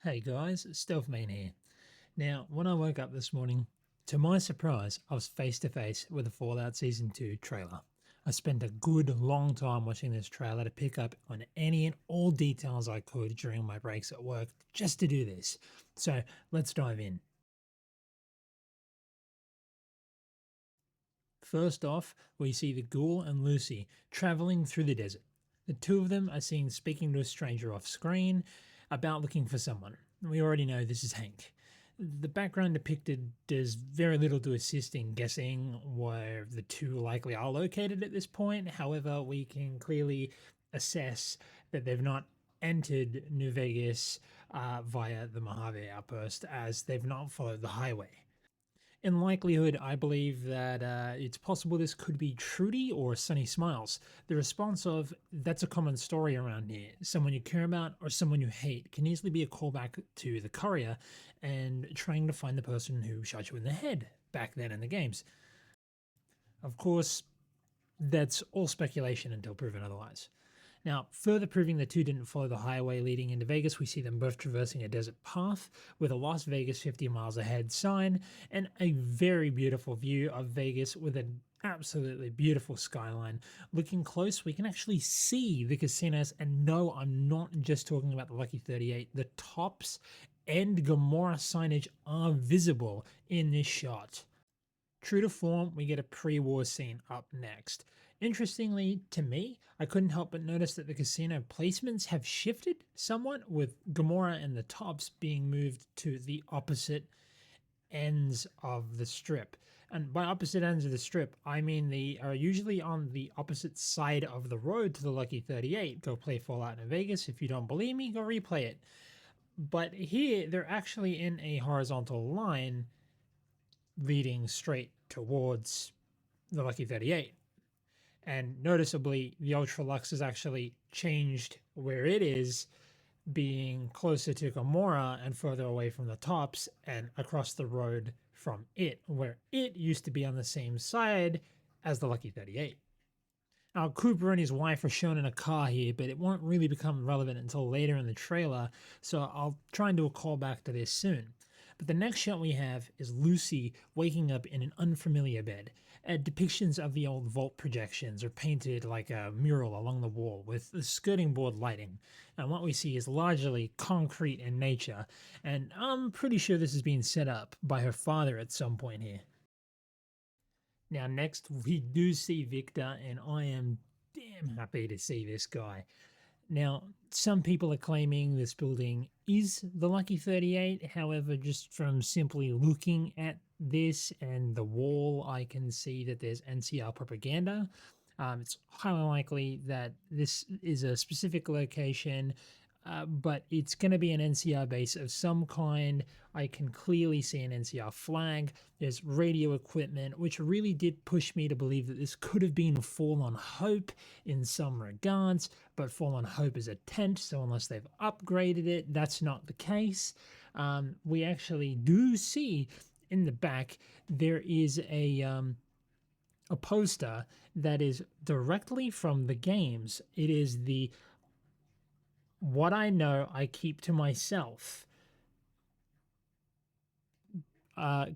Hey guys, Stealthman here. Now, when I woke up this morning, to my surprise, I was face to face with the Fallout Season 2 trailer. I spent a good long time watching this trailer to pick up on any and all details I could during my breaks at work just to do this. So let's dive in. First off, we see the ghoul and Lucy traveling through the desert. The two of them are seen speaking to a stranger off screen about looking for someone. We already know this is Hank. The background depicted does very little to assist in guessing where the two likely are located at this point. However, we can clearly assess that they've not entered New Vegas via the Mojave outpost, as they've not followed the highway. In likelihood, I believe that it's possible this could be Trudy or Sunny Smiles. The response of "that's a common story around here," someone you care about or someone you hate, can easily be a callback to the courier and trying to find the person who shot you in the head back then in the games. Of course, that's all speculation until proven otherwise. Now, further proving the two didn't follow the highway leading into Vegas, we see them both traversing a desert path with a Las Vegas 50 miles ahead sign and a very beautiful view of Vegas with an absolutely beautiful skyline. Looking close, we can actually see the casinos, and no, I'm not just talking about the Lucky 38. The tops and Gomorrah signage are visible in this shot. True to form, we get a pre-war scene up next. Interestingly, to me, I couldn't help but notice that the casino placements have shifted somewhat, with Gamora and the tops being moved to the opposite ends of the strip. And by opposite ends of the strip, I mean they are usually on the opposite side of the road to the Lucky 38. Go play Fallout New Vegas. If you don't believe me, go replay it. But here, they're actually in a horizontal line leading straight towards the Lucky 38. And noticeably, the Ultra Lux has actually changed where it is, being closer to Gamora and further away from the tops and across the road from it, where it used to be on the same side as the Lucky 38. Now, Cooper and his wife are shown in a car here, but it won't really become relevant until later in the trailer, so I'll try and do a callback to this soon. But the next shot we have is Lucy waking up in an unfamiliar bed. Depictions of the old vault projections are painted like a mural along the wall with the skirting board lighting. And what we see is largely concrete in nature, and I'm pretty sure this has been set up by her father at some point here. Now, next we do see Victor, and I am damn happy to see this guy. Now, some people are claiming this building is the Lucky 38. However, just from simply looking at this and the wall, I can see that there's NCR propaganda. It's highly likely that this is a specific location, but it's going to be an NCR base of some kind. I can clearly see an NCR flag. There's radio equipment, which really did push me to believe that this could have been Fallen Hope in some regards, but Fallen Hope is a tent, so unless they've upgraded it, that's not the case. We actually do see in the back there is a poster that is directly from the games. It is the "What I know, I keep to myself.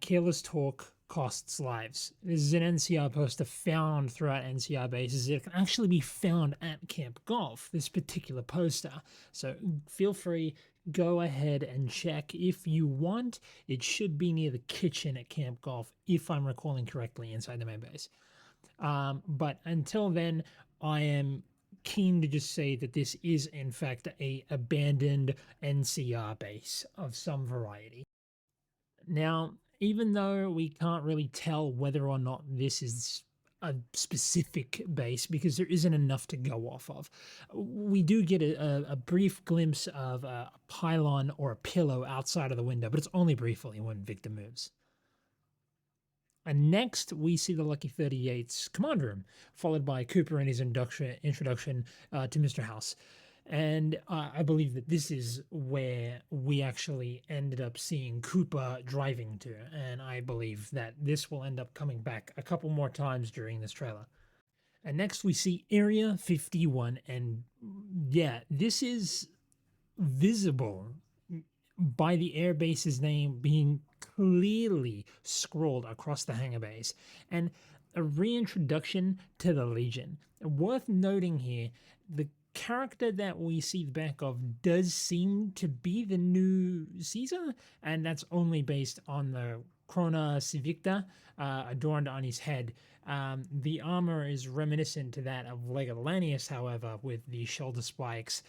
Careless talk costs lives." This is an NCR poster found throughout NCR bases. It can actually be found at Camp Golf, this particular poster. So feel free, go ahead and check if you want. It should be near the kitchen at Camp Golf, if I'm recalling correctly, inside the main base. But until then, I am keen to just say that this is in fact a abandoned NCR base of some variety. Now, even though we can't really tell whether or not this is a specific base because there isn't enough to go off of, we do get a brief glimpse of a pylon or a pillow outside of the window, but it's only briefly when Victor moves. And next, we see the Lucky 38's command room, followed by Cooper and his introduction to Mr. House. And I believe that this is where we actually ended up seeing Cooper driving to. And I believe that this will end up coming back a couple more times during this trailer. And next, we see Area 51. And yeah, this is visible by the airbase's name being clearly scrawled across the hangar bays, and a reintroduction to the Legion. Worth noting here, the character that we see the back of does seem to be the new Caesar, and that's only based on the Corona Civicta adorned on his head. The armor is reminiscent to that of Legolas, however, with the shoulder spikes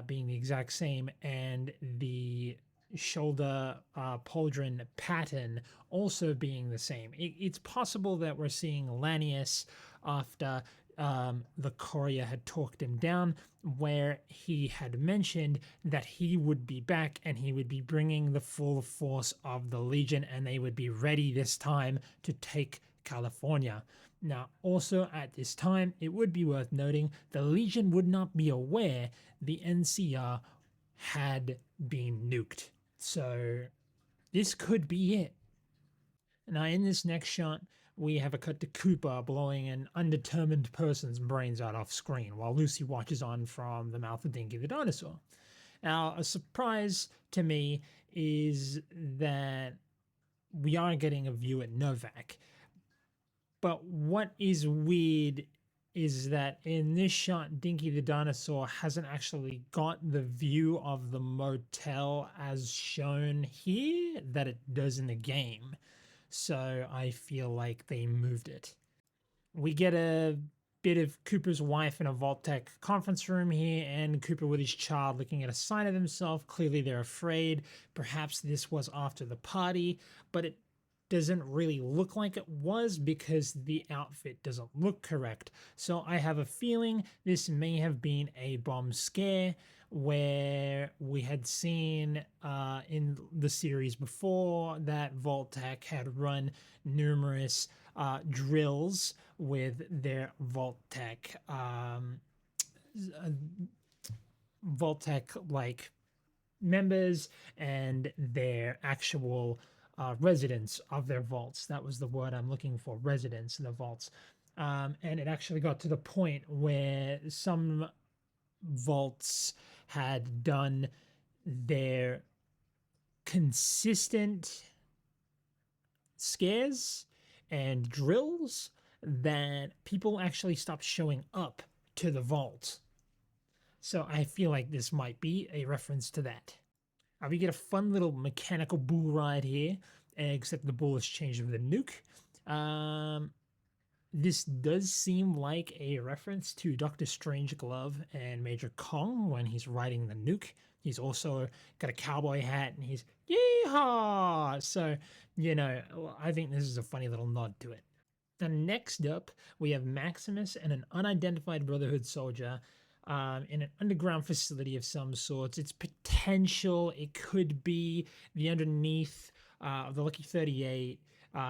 being the exact same, and the shoulder pauldron pattern also being the same. It's possible that we're seeing Lanius after the courier had talked him down, where he had mentioned that he would be back and he would be bringing the full force of the Legion, and they would be ready this time to take California. Now, also at this time, it would be worth noting the Legion would not be aware the NCR had been nuked. So this could be it. Now, in this next shot, we have a cut to Cooper blowing an undetermined person's brains out off screen while Lucy watches on from the mouth of Dinky the dinosaur. Now, a surprise to me is that we are getting a view at Novak. But what is weird is that in this shot, Dinky the dinosaur hasn't actually got the view of the motel as shown here that it does in the game. So I feel like they moved it. We get a bit of Cooper's wife in a Vault-Tec conference room here, and Cooper with his child looking at a sign of himself. Clearly they're afraid. Perhaps this was after the party, but it doesn't really look like it was because the outfit doesn't look correct. So I have a feeling this may have been a bomb scare where we had seen in the series before that Vault-Tec had run numerous drills with their Vault-Tec Vault-Tec like members and their actual residents of their vaults. That was the word I'm looking for, residents in the vaults. And it actually got to the point where some vaults had done their consistent scares and drills that people actually stopped showing up to the vault. So I feel like this might be a reference to that. We get a fun little mechanical bull ride here, except the bull has changed with a nuke. This does seem like a reference to Doctor Strangeglove and Major Kong when he's riding the nuke. He's also got a cowboy hat and he's yeehaw! So, you know, I think this is a funny little nod to it. And next up, we have Maximus and an unidentified Brotherhood soldier in an underground facility of some sorts. It's potential. It could be the underneath of the Lucky 38.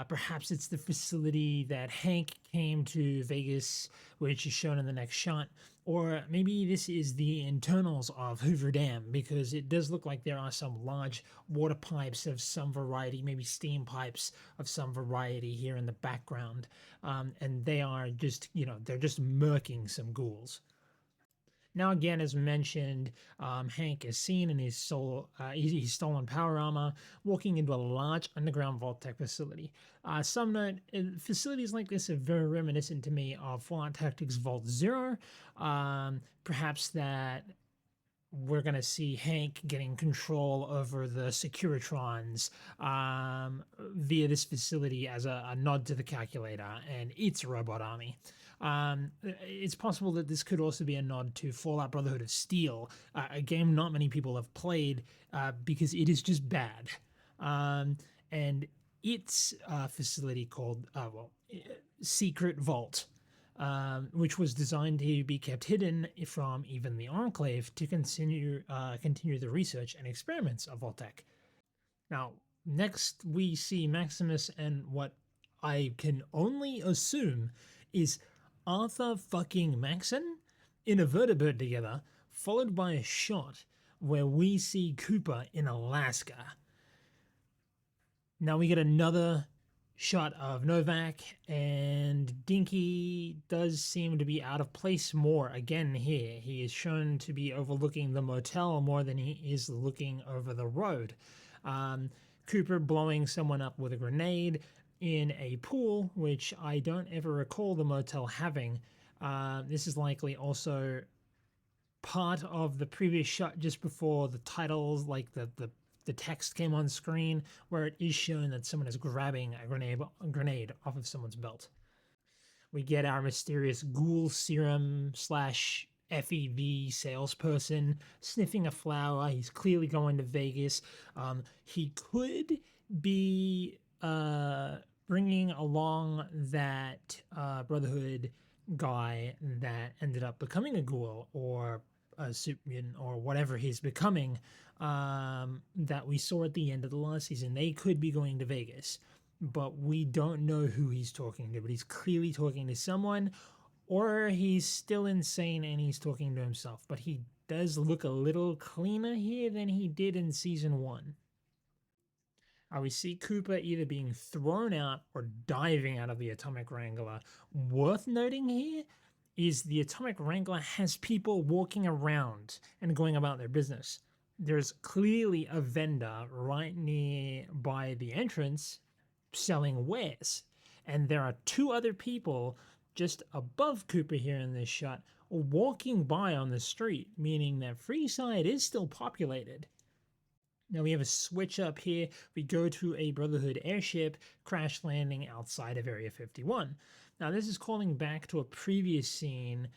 Perhaps it's the facility that Hank came to Vegas, which is shown in the next shot. Or maybe this is the internals of Hoover Dam, because it does look like there are some large water pipes of some variety, maybe steam pipes of some variety here in the background. And they are just, you know, they're just murking some ghouls. Now, again, as mentioned, Hank is seen in his his stolen power armor walking into a large underground Vault-Tec facility. Some note, facilities like this are very reminiscent to me of Fallout Tactics Vault Zero. Perhaps that we're going to see Hank getting control over the Securitrons via this facility as a nod to the calculator and its robot army. It's possible that this could also be a nod to Fallout Brotherhood of Steel, a game not many people have played because it is just bad. And its facility called, Secret Vault, which was designed to be kept hidden from even the Enclave to continue the research and experiments of Vault-Tec. Now, next we see Maximus and what I can only assume is Arthur fucking Maxon in a vertibird together, followed by a shot where we see Cooper in Alaska. Now we get another shot of Novak, and Dinky does seem to be out of place more again here. He is shown to be overlooking the motel more than he is looking over the road. Cooper blowing someone up with a grenade in a pool, which I don't ever recall the motel having. This is likely also part of the previous shot just before the titles, like the text came on screen, where it is shown that someone is grabbing a grenade off of someone's belt. We get our mysterious ghoul serum slash FEV salesperson sniffing a flower. He's clearly going to Vegas. He could be bringing along that Brotherhood guy that ended up becoming a ghoul or a super mutant or whatever he's becoming, that we saw at the end of the last season. They could be going to Vegas, but we don't know who he's talking to. But he's clearly talking to someone, or he's still insane and he's talking to himself. But he does look a little cleaner here than he did in season 1. We see Cooper either being thrown out or diving out of the Atomic Wrangler. Worth noting here is the Atomic Wrangler has people walking around and going about their business. There's clearly a vendor right near by the entrance selling wares, and there are 2 other people just above Cooper here in this shot walking by on the street, meaning that Freeside is still populated. Now we have a switch up here. We go to a Brotherhood airship crash landing outside of Area 51. Now this is calling back to a previous scene,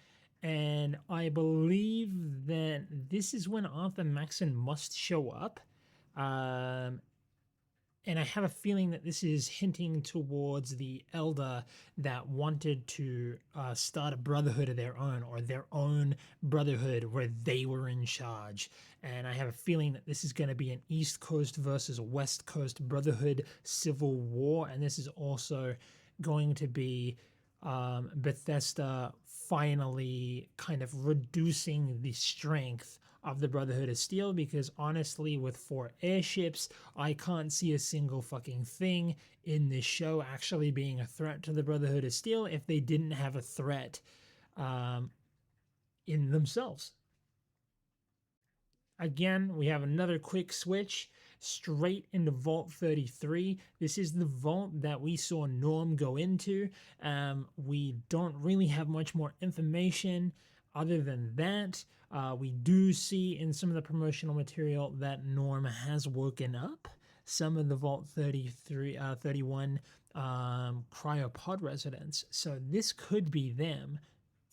and I believe that this is when Arthur Maxson must show up. And I have a feeling that this is hinting towards the Elder that wanted to start a brotherhood of their own, or their own brotherhood where they were in charge. And I have a feeling that this is going to be an East Coast versus West Coast brotherhood civil war. And this is also going to be Bethesda finally kind of reducing the strength of the Brotherhood of Steel, because honestly, with 4 airships, I can't see a single fucking thing in this show actually being a threat to the Brotherhood of Steel if they didn't have a threat in themselves. Again, we have another quick switch straight into Vault 33. This is the vault that we saw Norm go into. We don't really have much more information other than that. We do see in some of the promotional material that Norm has woken up some of the Vault 31 cryopod residents. So this could be them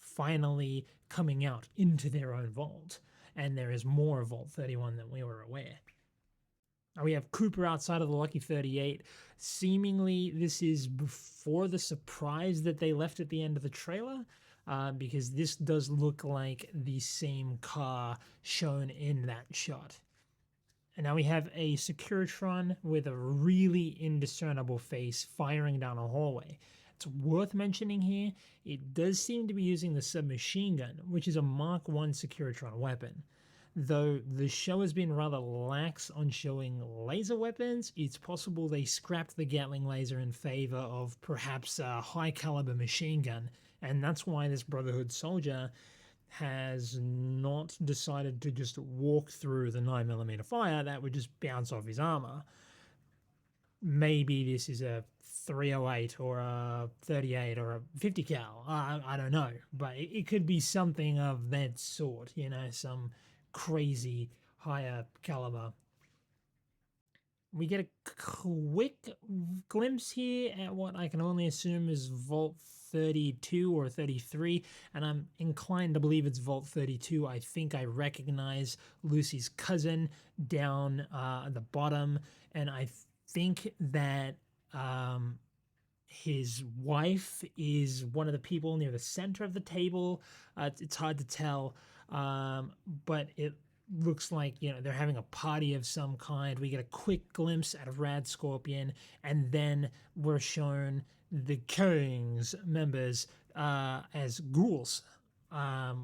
finally coming out into their own vault. And there is more Vault 31 than we were aware. We have Cooper outside of the Lucky 38. Seemingly, this is before the surprise that they left at the end of the trailer, because this does look like the same car shown in that shot. And now we have a Securitron with a really indiscernible face firing down a hallway. It's worth mentioning here, it does seem to be using the submachine gun, which is a Mark I Securitron weapon. Though the show has been rather lax on showing laser weapons, it's possible they scrapped the Gatling laser in favor of perhaps a high caliber machine gun, and that's why this Brotherhood soldier has not decided to just walk through the 9mm fire that would just bounce off his armor. Maybe this is a 308 or a 38 or a 50 cal. I don't know, but it could be something of that sort, you know, some crazy higher caliber. We get a quick glimpse here at what I can only assume is Vault 32 or 33, and I'm inclined to believe it's Vault 32. I think I recognize Lucy's cousin down at the bottom, and I think that his wife is one of the people near the center of the table. It's hard to tell, but it looks like, you know, they're having a party of some kind. We get a quick glimpse at a Rad Scorpion, and then we're shown the King's members as ghouls,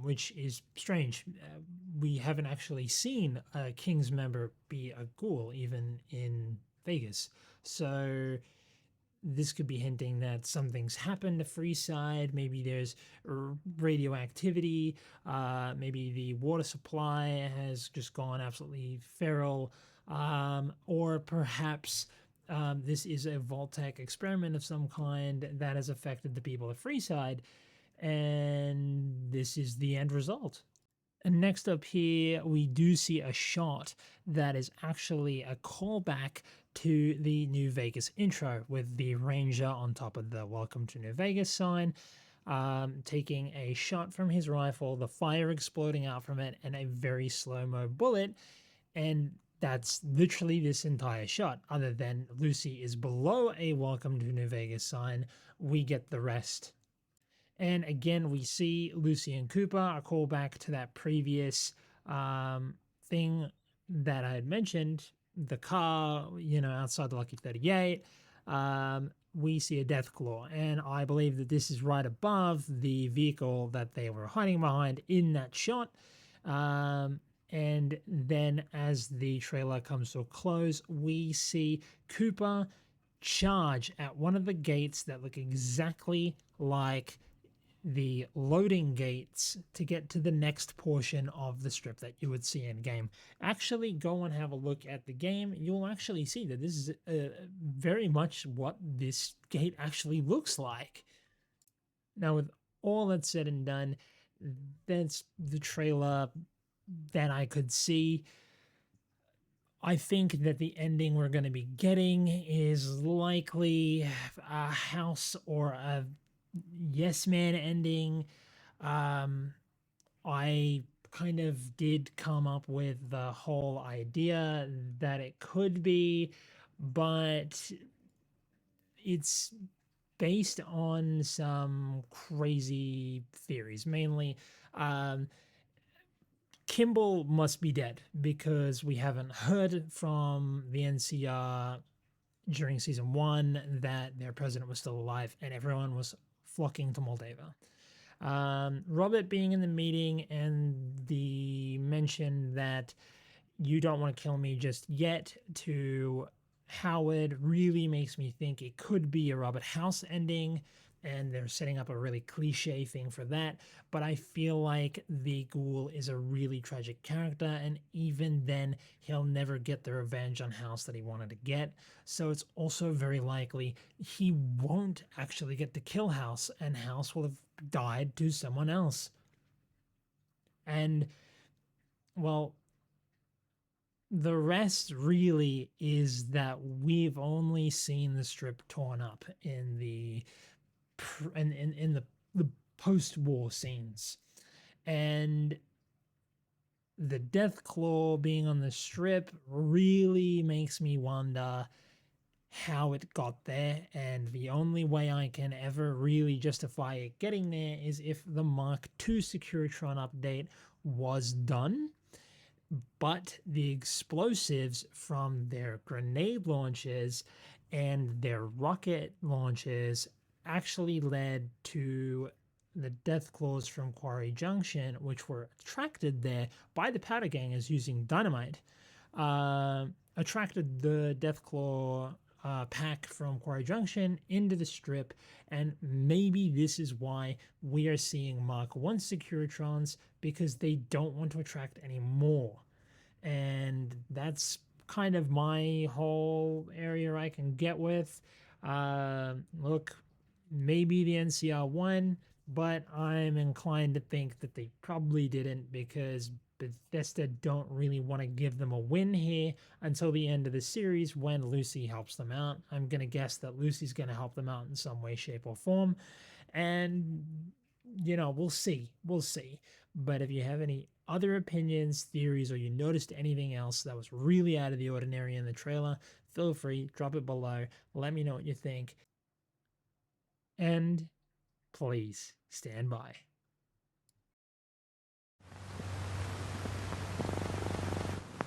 which is strange. We haven't actually seen a King's member be a ghoul, even in Vegas. So this could be hinting that something's happened to Freeside. Maybe there's radioactivity. Maybe the water supply has just gone absolutely feral. Or perhaps this is a Voltec experiment of some kind that has affected the people of Freeside, and this is the end result. And next up here, we do see a shot that is actually a callback to the New Vegas intro with the ranger on top of the Welcome to New Vegas sign, taking a shot from his rifle, the fire exploding out from it, and a very slow-mo bullet. And that's literally this entire shot. Other than Lucy is below a Welcome to New Vegas sign, we get the rest. And again, we see Lucy and Cooper, a callback to that previous thing that I had mentioned, the car, outside the Lucky 38. We see a death claw, and I believe that this is right above the vehicle that they were hiding behind in that shot. And then as the trailer comes to a close, we see Cooper charge at one of the gates that look exactly like the loading gates to get to the next portion of the strip that you would see in game. Actually, go and have a look at the game. You'll actually see that this is very much what this gate actually looks like. Now, with all that said and done, that's the trailer that I could see. I think that the ending we're going to be getting is likely a house or a yes man ending. I kind of did come up with the whole idea that it could be, but it's based on some crazy theories. Mainly, Kimball must be dead because we haven't heard from the NCR during season 1 that their president was still alive and everyone was flocking to Moldova. Robert being in the meeting and the mention that you don't want to kill me just yet to Howard really makes me think it could be a Robert House ending, and they're setting up a really cliche thing for that. But I feel like the Ghoul is a really tragic character, and even then, he'll never get the revenge on House that he wanted to get. So it's also very likely he won't actually get to kill House, and House will have died to someone else. And, well, the rest really is that we've only seen the strip torn up in the the post-war scenes, and the death claw being on the strip really makes me wonder how it got there, and the only way I can ever really justify it getting there is if the Mark II Securitron update was done, but the explosives from their grenade launches and their rocket launches actually led to the death claws from Quarry Junction, which were attracted there by the powder gangers using dynamite, attracted the death claw pack from Quarry Junction into the strip, and maybe this is why we are seeing Mark 1 Securitrons, because they don't want to attract any more. And that's kind of my whole area I can get with. Look, maybe the NCR won, but I'm inclined to think that they probably didn't, because Bethesda don't really want to give them a win here until the end of the series when Lucy helps them out. I'm going to guess that Lucy's going to help them out in some way, shape, or form. And, we'll see. We'll see. But if you have any other opinions, theories, or you noticed anything else that was really out of the ordinary in the trailer, feel free, drop it below. Let me know what you think. And please stand by.